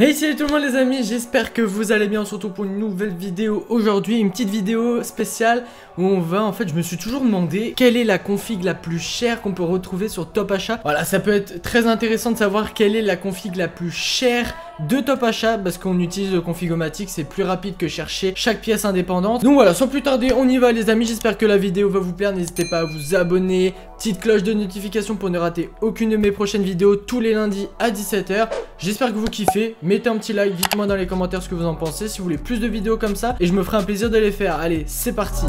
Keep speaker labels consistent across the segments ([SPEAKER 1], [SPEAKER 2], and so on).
[SPEAKER 1] Hey, salut tout le monde les amis, j'espère que vous allez bien. On se retrouve pour une nouvelle vidéo aujourd'hui, une petite vidéo spéciale où on va, en fait, je me suis toujours demandé quelle est la config la plus chère qu'on peut retrouver sur Top Achat. Voilà, ça peut être très intéressant de savoir quelle est la config la plus chère de Top Achat parce qu'on utilise le config-o-matic, c'est plus rapide que chercher chaque pièce indépendante. Donc voilà, sans plus tarder, on y va les amis, j'espère que la vidéo va vous plaire, n'hésitez pas à vous abonner, petite cloche de notification pour ne rater aucune de mes prochaines vidéos tous les lundis à 17 h. J'espère que vous kiffez, mettez un petit like, dites-moi dans les commentaires ce que vous en pensez, si vous voulez plus de vidéos comme ça, et je me ferai un plaisir de les faire. Allez, c'est parti.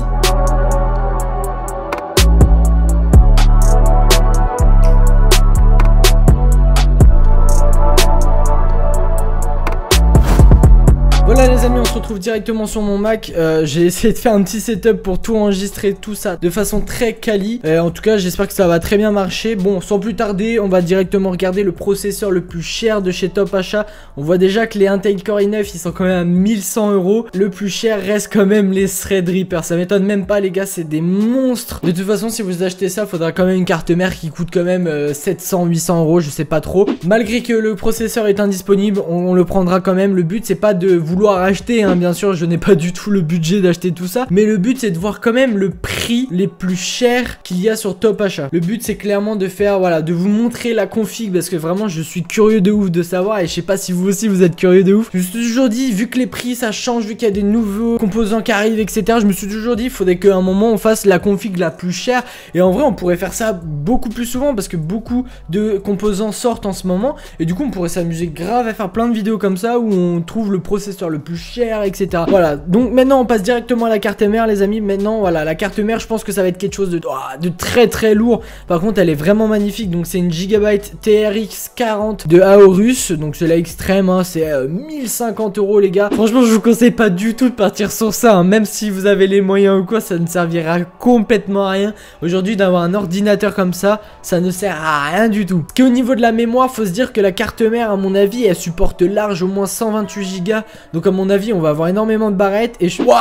[SPEAKER 1] Voilà les amis, on se retrouve directement sur mon Mac. J'ai essayé de faire un petit setup pour tout enregistrer, tout ça de façon très quali. En tout cas j'espère que ça va très bien marcher. Bon, sans plus tarder, on va directement regarder le processeur le plus cher de chez Top Achat. On voit déjà que les Intel Core i9 ils sont quand même à 1100 €. Le plus cher reste quand même les Threadripper. Ça m'étonne même pas les gars, c'est des monstres. De toute façon si vous achetez ça, faudra quand même une carte mère qui coûte quand même 700-800 €, je sais pas trop. Malgré que le processeur est indisponible, on le prendra quand même. Le but c'est pas de vouloir acheter, hein, bien sûr, je n'ai pas du tout le budget d'acheter tout ça, mais le but c'est de voir quand même le prix les plus chers qu'il y a sur Top Achat. Le but c'est clairement de faire, voilà, de vous montrer la config parce que vraiment je suis curieux de ouf de savoir, et je sais pas si vous aussi vous êtes curieux de ouf. Je me suis toujours dit, vu que les prix ça change, vu qu'il y a des nouveaux composants qui arrivent, etc., je me suis toujours dit, il faudrait qu'à un moment on fasse la config la plus chère, et en vrai on pourrait faire ça beaucoup plus souvent parce que beaucoup de composants sortent en ce moment, et du coup on pourrait s'amuser grave à faire plein de vidéos comme ça où on trouve le processeur le plus cher, etc. Voilà, donc maintenant on passe directement à la carte mère les amis. Maintenant voilà, la carte mère je pense que ça va être quelque chose de très très lourd. Par contre elle est vraiment magnifique, donc c'est une Gigabyte TRX 40 de Aorus, donc c'est la extrême, hein, c'est 1050 € les gars. Franchement je vous conseille pas du tout de partir sur ça, hein. Même si vous avez les moyens ou quoi, ça ne servira complètement à rien. Aujourd'hui d'avoir un ordinateur comme ça, ça ne sert à rien du tout. Qu'au niveau de la mémoire, faut se dire que la carte mère à mon avis elle supporte large au moins 128 Go, donc à mon avis on va avoir énormément de barrettes. Et je... Waouh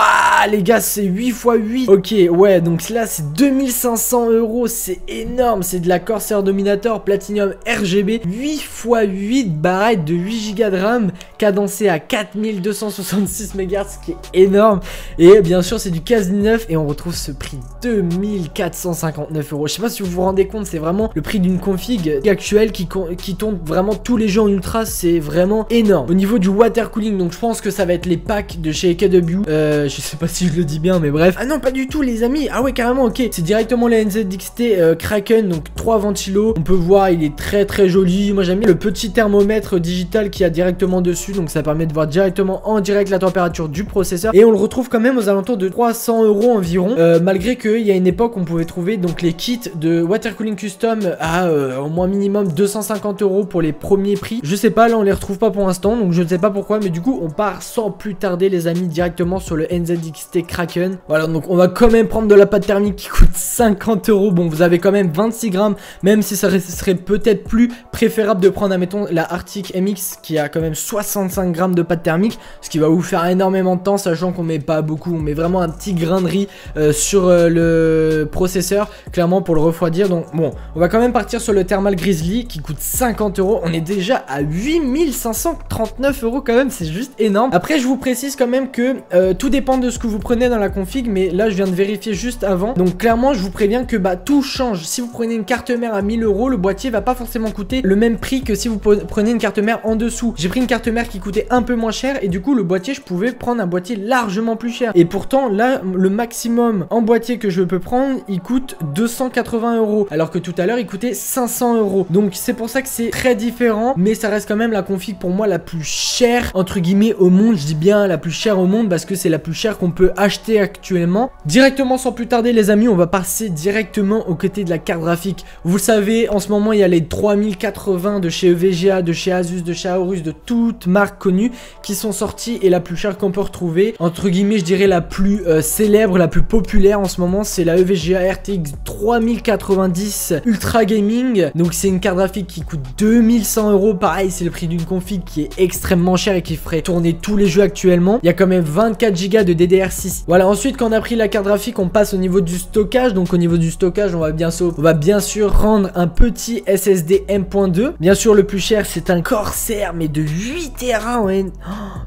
[SPEAKER 1] les gars, c'est 8 x 8. Ok, ouais, donc là c'est 2500 €, c'est énorme. C'est de la Corsair Dominator Platinum RGB, 8 x 8 barrettes de 8 Go de RAM, cadencé à 4266 MHz, ce qui est énorme. Et bien sûr c'est du quasi neuf, et on retrouve ce prix 2459 €. Je sais pas si vous vous rendez compte, c'est vraiment le prix d'une config actuelle qui tourne vraiment tous les jeux en ultra, c'est vraiment énorme. Au niveau du water cooling, donc je pense que ça va être les packs de chez AKW. Je sais pas si je le dis bien, mais bref. Ah non, pas du tout les amis. Ah ouais, carrément, ok. C'est directement la NZXT Kraken, donc 3 ventilos. On peut voir, il est très très joli. Moi j'aime bien le petit thermomètre digital qu'il y a directement dessus, donc ça permet de voir directement en direct la température du processeur. Et on le retrouve quand même aux alentours de 300 € environ, malgré qu'il y a une époque on pouvait trouver donc les kits de water cooling custom à au moins minimum 250 € pour les premiers prix. Je sais pas, là on les retrouve pas pour l'instant, donc je ne sais pas pourquoi, mais du coup on part sans plus tarder les amis directement sur le NZXT Kraken. Voilà, donc on va quand même prendre de la pâte thermique qui coûte 50 €. Bon, vous avez quand même 26 grammes, même si ça serait peut-être plus préférable de prendre, admettons, la Arctic MX qui a quand même 65 grammes de pâte thermique, ce qui va vous faire énormément de temps, sachant qu'on met pas beaucoup, on met vraiment un petit grain de riz sur le processeur, clairement pour le refroidir. Donc bon, on va quand même partir sur le Thermal Grizzly qui coûte 50 €. On est déjà à 8539 € quand même, c'est juste énorme. Après je vous précise quand même que tout dépend de ce que vous prenez dans la config, mais là je viens de vérifier juste avant, donc clairement je vous préviens que bah tout change. Si vous prenez une carte mère à 1000 €, le boîtier va pas forcément coûter le même prix que si vous prenez une carte mère en dessous. J'ai pris une carte mère qui coûtait un peu moins cher, et du coup le boîtier, je pouvais prendre un boîtier largement plus cher, et pourtant là le maximum en boîtier que je peux prendre il coûte 280 €, alors que tout à l'heure il coûtait 500 €. Donc c'est pour ça que c'est très différent, mais ça reste quand même la config pour moi la plus chère entre guillemets au monde. Je dis bien la plus chère au monde parce que c'est la plus chère qu'on peut acheter actuellement. Directement sans plus tarder les amis, on va passer directement au côté de la carte graphique. Vous le savez, en ce moment il y a les 3080 de chez EVGA, de chez Asus, de chez Aorus, de toutes marques connues qui sont sorties, et la plus chère qu'on peut retrouver, entre guillemets je dirais la plus célèbre, la plus populaire en ce moment, c'est la EVGA RTX 3090 Ultra Gaming. Donc c'est une carte graphique qui coûte 2100 €. Pareil, c'est le prix d'une config qui est extrêmement chère et qui ferait tourner tout tous les jeux actuellement. Il y a quand même 24 Go de DDR6. Voilà, ensuite quand on a pris la carte graphique, on passe au niveau du stockage. Donc au niveau du stockage, on va bien sûr prendre un petit SSD M.2. Bien sûr, le plus cher, c'est un Corsair, mais de 8 Tera.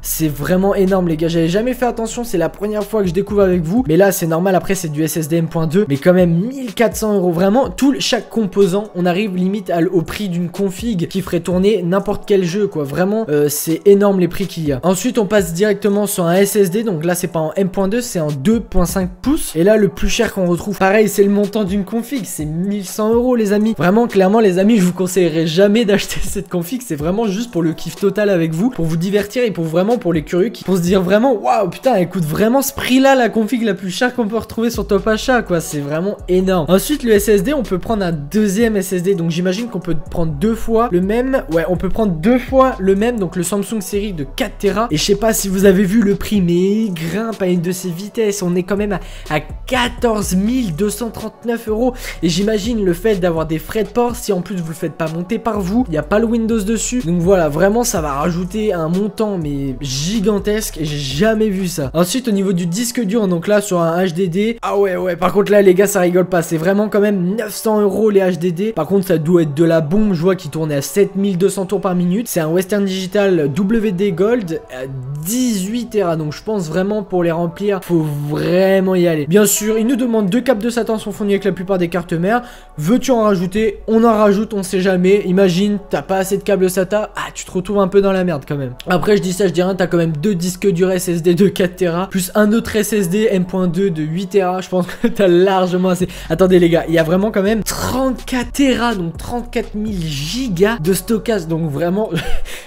[SPEAKER 1] C'est vraiment énorme, les gars. J'avais jamais fait attention, c'est la première fois que je découvre avec vous. Mais là, c'est normal, après, c'est du SSD M.2. Mais quand même, 1400 €. Vraiment, chaque composant, on arrive limite au prix d'une config qui ferait tourner n'importe quel jeu, quoi. Vraiment, c'est énorme les prix qu'il y a. Ensuite, on passe directement sur un SSD. Donc là, c'est pas en M.2, c'est en 2.5 pouces. Et là, le plus cher qu'on retrouve, pareil, c'est le montant d'une config. C'est 1100 €, les amis. Vraiment, clairement, les amis, je vous conseillerais jamais d'acheter cette config. C'est vraiment juste pour le kiff total avec vous, pour vous divertir et pour les curieux qui pour se dire vraiment, waouh, putain, elle coûte vraiment ce prix-là, la config la plus chère qu'on peut retrouver sur Top Achat, quoi. C'est vraiment énorme. Ensuite, le SSD, on peut prendre un deuxième SSD. Donc, j'imagine qu'on peut prendre deux fois le même. Ouais, on peut prendre deux fois le même. Donc, le Samsung série de 4 Tera. Et je sais pas si vous avez vu le prix, mais il grimpe à une de ses vitesses. On est quand même à 14 239 €. Et j'imagine le fait d'avoir des frais de port, si en plus vous le faites pas monter par vous, il n'y a pas le Windows dessus. Donc voilà, vraiment ça va rajouter un montant mais gigantesque et j'ai jamais vu ça. Ensuite au niveau du disque dur, donc là sur un HDD, ah ouais, par contre là les gars ça rigole pas, c'est vraiment quand même 900 € les HDD. Par contre ça doit être de la bombe, je vois qu'il tournait à 7200 tours par minute. C'est un Western Digital WD Gold à 18 Tera, donc je pense vraiment pour les remplir, faut vraiment y aller. Bien sûr, il nous demande 2 câbles de SATA sont fournis avec la plupart des cartes mères. Veux-tu en rajouter? On en rajoute, on sait jamais. Imagine, t'as pas assez de câbles SATA, tu te retrouves un peu dans la merde quand même. Après, je dis ça, je dis rien, t'as quand même 2 disques durs SSD de 4 Tera, plus un autre SSD M.2 de 8 Tera. Je pense que t'as largement assez. Attendez les gars, il y a vraiment quand même 34 Tera, donc 34 000 gigas de stockage. Donc vraiment,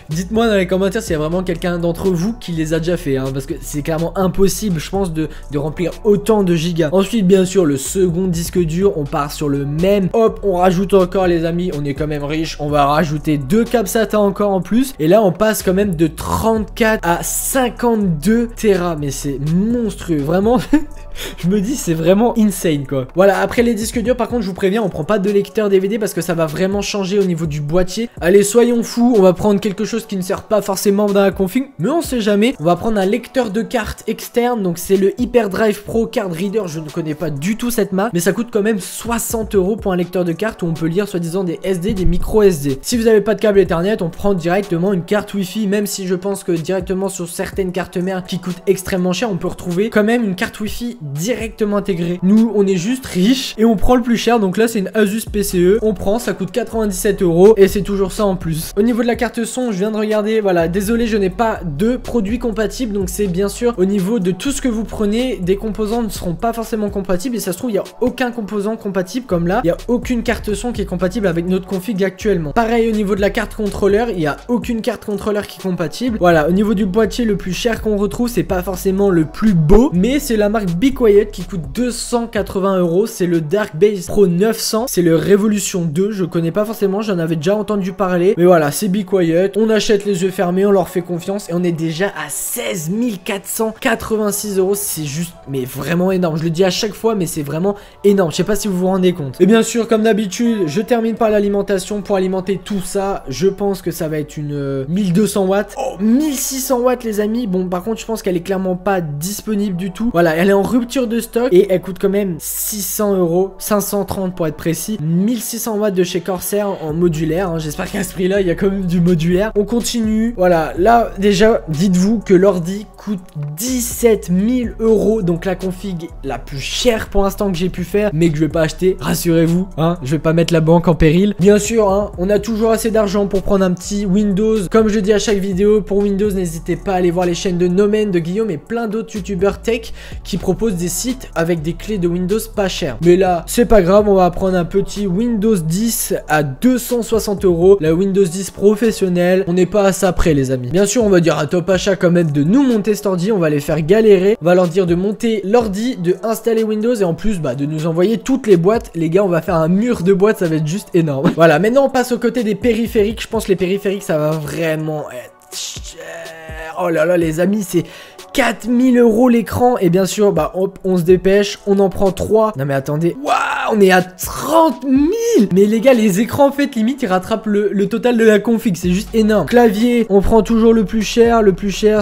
[SPEAKER 1] dites-moi dans les commentaires s'il y a vraiment quelqu'un d'entre vous qui les a déjà fait, hein, parce que c'est clairement impossible, je pense, de remplir autant de gigas. Ensuite, bien sûr, le second disque dur, on part sur le même. Hop, on rajoute encore, les amis, on est quand même riche. On va rajouter 2 câbles SATA encore en plus. Et là, on passe quand même de 34 à 52 Tera. Mais c'est monstrueux, vraiment. Je me dis, c'est vraiment insane, quoi. Voilà, après les disques durs, par contre, je vous préviens, on prend pas de lecteur DVD parce que ça va vraiment changer au niveau du boîtier. Allez, soyons fous, on va prendre quelque chose qui ne sert pas forcément dans la config, mais on sait jamais. On va prendre un lecteur de carte externe, donc c'est le Hyperdrive Pro Card Reader. Je ne connais pas du tout cette marque, mais ça coûte quand même 60 € pour un lecteur de carte où on peut lire soi-disant des SD, des micro SD. Si vous n'avez pas de câble Ethernet, on prend directement une carte Wi-Fi, même si je pense que directement sur certaines cartes mères qui coûtent extrêmement cher, on peut retrouver quand même une carte Wi-Fi directement intégrée. Nous, on est juste riches et on prend le plus cher. Donc là, c'est une Asus PCE. On prend, ça coûte 97 € et c'est toujours ça en plus. Au niveau de la carte son, je viens de regarder. Voilà, désolé, je n'ai pas de produits compatibles. Donc c'est bien sûr au niveau de tout ce que vous prenez, des composants ne seront pas forcément compatibles et ça se trouve, il n'y a aucun composant compatible comme là. Il n'y a aucune carte son qui est compatible avec notre config actuellement. Pareil au niveau de la carte contrôleur, il n'y a aucune carte contrôleur qui est compatible. Voilà, au niveau du boîtier, le plus cher qu'on retrouve, c'est pas forcément le plus beau, mais c'est la marque Be Quiet qui coûte 280 €. C'est le Dark Base Pro 900. C'est le Revolution 2. Je connais pas forcément, j'en avais déjà entendu parler. Mais voilà, c'est Be Quiet. On achète les yeux fermés, on leur fait confiance et on est déjà à 16 486 €. C'est juste, mais vraiment énorme. Je le dis à chaque fois, mais c'est vraiment énorme. Je sais pas si vous vous rendez compte. Et bien sûr, comme d'habitude, je termine par l'alimentation. Pour alimenter tout ça, je pense que ça va être une 1200 watts. Oh, 1600 watts, les amis. Bon, par contre, je pense qu'elle est clairement pas disponible du tout. Voilà, elle est en rupture de stock et elle coûte quand même 600 €, 530 pour être précis. 1600 watts de chez Corsair en modulaire, hein. J'espère qu'à ce prix là il y a quand même du modulaire. On continue, voilà, là déjà dites-vous que l'ordi coûte 17 000 €, donc la config la plus chère pour l'instant que j'ai pu faire, mais que je vais pas acheter, rassurez-vous, hein, je vais pas mettre la banque en péril. Bien sûr, hein, on a toujours assez d'argent pour prendre un petit Windows, comme je dis à chaque vidéo. Pour Windows, n'hésitez pas à aller voir les chaînes de Nomen, de Guillaume et plein d'autres youtubeurs tech qui proposent des sites avec des clés de Windows pas chères. Mais là, c'est pas grave, on va prendre un petit Windows 10 à 260 €, la Windows 10 professionnelle. On n'est pas à ça près, les amis. Bien sûr, on va dire à Top Achat quand même de nous monter cet ordi, on va les faire galérer, on va leur dire de monter l'ordi, de installer Windows et en plus de nous envoyer toutes les boîtes. Les gars, on va faire un mur de boîtes, ça va être juste énorme. Voilà, maintenant on passe au côté des périphériques. Je pense que les périphériques, ça va vraiment être cher. Oh là là, les amis, c'est 4000 € l'écran. Et bien sûr, hop, on se dépêche, on en prend 3. Non mais attendez, waouh, on est à 30 000. Mais les gars, les écrans en fait limite ils rattrapent le total de la config, c'est juste énorme. Clavier, on prend toujours le plus cher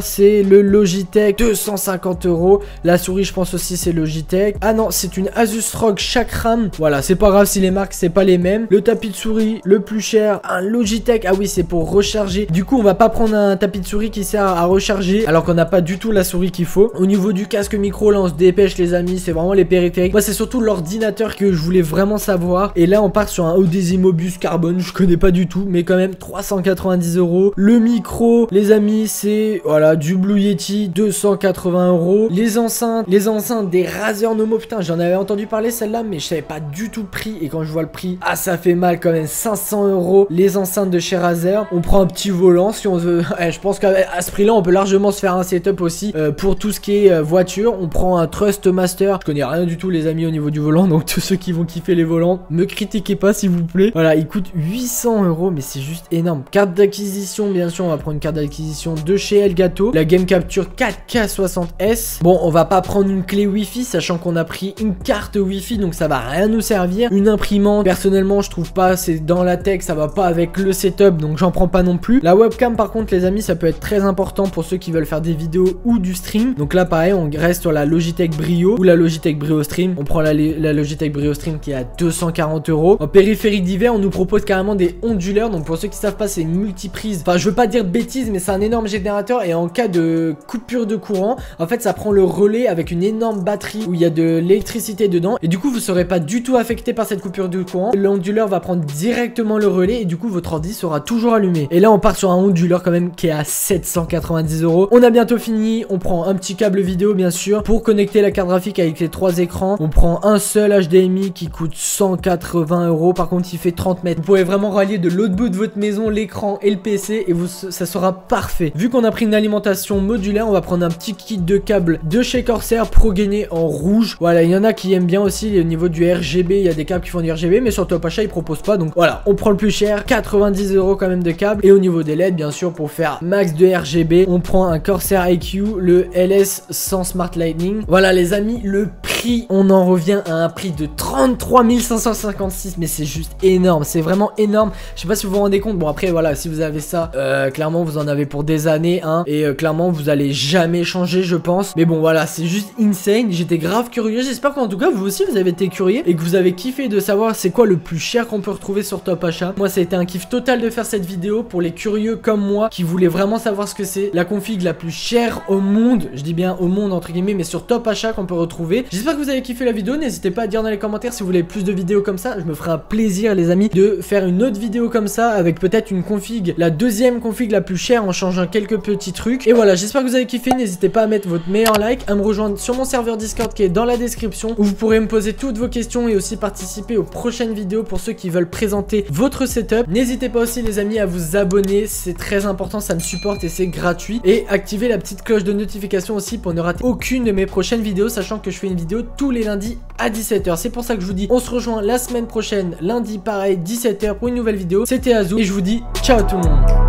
[SPEAKER 1] c'est le Logitech, 250 €. La souris je pense aussi c'est Logitech. Ah non, c'est une Asus ROG Chakram. Voilà, c'est pas grave si les marques c'est pas les mêmes. Le tapis de souris le plus cher, un Logitech. Ah oui, c'est pour recharger. Du coup on va pas prendre un tapis de souris qui sert à recharger alors qu'on n'a pas du tout la souris qu'il faut. Au niveau du casque micro, là on se dépêche les amis, c'est vraiment les périphériques. Moi c'est surtout l'ordinateur que je voulais vraiment savoir. Et là on part sur un Audésimobus Carbone, je connais pas du tout, mais quand même 390 €. Le micro, les amis, c'est voilà du Blue Yeti, 280 €. Les enceintes des Razer Nomo, putain j'en avais entendu parler celle-là, mais je savais pas du tout le prix. Et quand je vois le prix, ah ça fait mal quand même, 500 €. Les enceintes de chez Razer. On prend un petit volant si on veut. Je pense qu'à ce prix-là, on peut largement se faire un setup aussi pour tout ce qui est voiture. On prend un Trustmaster. Je connais rien du tout les amis au niveau du volant, donc tous ceux qui vont kiffer les volants, me critiquez pas s'il vous plaît. Voilà, il coûte 800 €, mais c'est juste énorme. Carte d'acquisition, bien sûr, on va prendre une carte d'acquisition de chez Elgato. La Game Capture 4K60S. Bon, on va pas prendre une clé Wi-Fi, sachant qu'on a pris une carte Wi-Fi, donc ça va rien nous servir. Une imprimante, personnellement, je trouve pas, c'est dans la tech, ça va pas avec le setup, donc j'en prends pas non plus. La webcam, par contre, les amis, ça peut être très important pour ceux qui veulent faire des vidéos ou du stream. Donc là, pareil, on reste sur la Logitech Brio ou la Logitech Brio Stream. On prend la Logitech Brio Stream qui est à 240 €. En périphérique d'hiver, on nous propose carrément des onduleurs. Donc pour ceux qui savent pas, c'est une multiprise. Enfin, je veux pas dire de bêtises, mais c'est un énorme générateur. Et en cas de coupure de courant, en fait, ça prend le relais avec une énorme batterie où il y a de l'électricité dedans. Et du coup, vous serez pas du tout affecté par cette coupure de courant. L'onduleur va prendre directement le relais et du coup, votre ordi sera toujours allumé. Et là, on part sur un onduleur quand même qui est à 790 €. On a bientôt fini. On prend un petit câble vidéo, bien sûr, pour connecter la carte graphique avec les 3 écrans. On prend un seul HDMI qui coûte 180 €. Par contre, il fait 30 mètres. Vous pouvez vraiment rallier de l'autre bout de votre maison l'écran et le PC et ça sera parfait. Vu qu'on a pris une alimentation modulaire, on va prendre un petit kit de câbles de chez Corsair Pro gainé en rouge. Voilà, il y en a qui aiment bien aussi au niveau du RGB. Il y a des câbles qui font du RGB, mais sur Top Achat, ils proposent pas. Donc voilà, on prend le plus cher, 90 € quand même de câble. Et au niveau des LED, bien sûr, pour faire max de RGB, on prend un Corsair IQ, le LS 100 Smart Lightning. Voilà les amis, le prix, on en revient à un prix de 33 556, mais c'est juste énorme, c'est vraiment énorme. Je sais pas si vous vous rendez compte. Bon après voilà, si vous avez ça, clairement vous en avez pour des années, hein, et clairement vous allez jamais changer, je pense. Mais bon voilà, c'est juste insane. J'étais grave curieux. J'espère qu'en tout cas vous aussi vous avez été curieux et que vous avez kiffé de savoir c'est quoi le plus cher qu'on peut retrouver sur Top Achat. Moi ça a été un kiff total de faire cette vidéo pour les curieux comme moi qui voulaient vraiment savoir ce que c'est la config la plus chère au monde. Je dis bien au monde entre guillemets, mais sur Top Achat qu'on peut retrouver. J'espère que vous avez kiffé la vidéo. N'hésitez pas à dire dans les commentaires si vous voulez plus de vidéos comme ça. Je me ferai un plaisir les amis de faire une autre vidéo comme ça avec peut-être une config, la deuxième config la plus chère en changeant quelques petits trucs. Et voilà, j'espère que vous avez kiffé. N'hésitez pas à mettre votre meilleur like, à me rejoindre sur mon serveur Discord qui est dans la description où vous pourrez me poser toutes vos questions et aussi participer aux prochaines vidéos pour ceux qui veulent présenter votre setup. N'hésitez pas aussi les amis à vous abonner, c'est très important, ça me supporte et c'est gratuit. Et activez la petite cloche de notification aussi pour ne rater aucune de mes prochaines vidéos, sachant que je fais une vidéo tous les lundis à 17 h. C'est pour ça que je vous dis on se rejoint la semaine prochaine, lundi pareil 17 h pour une nouvelle vidéo. C'était Azou et je vous dis ciao tout le monde.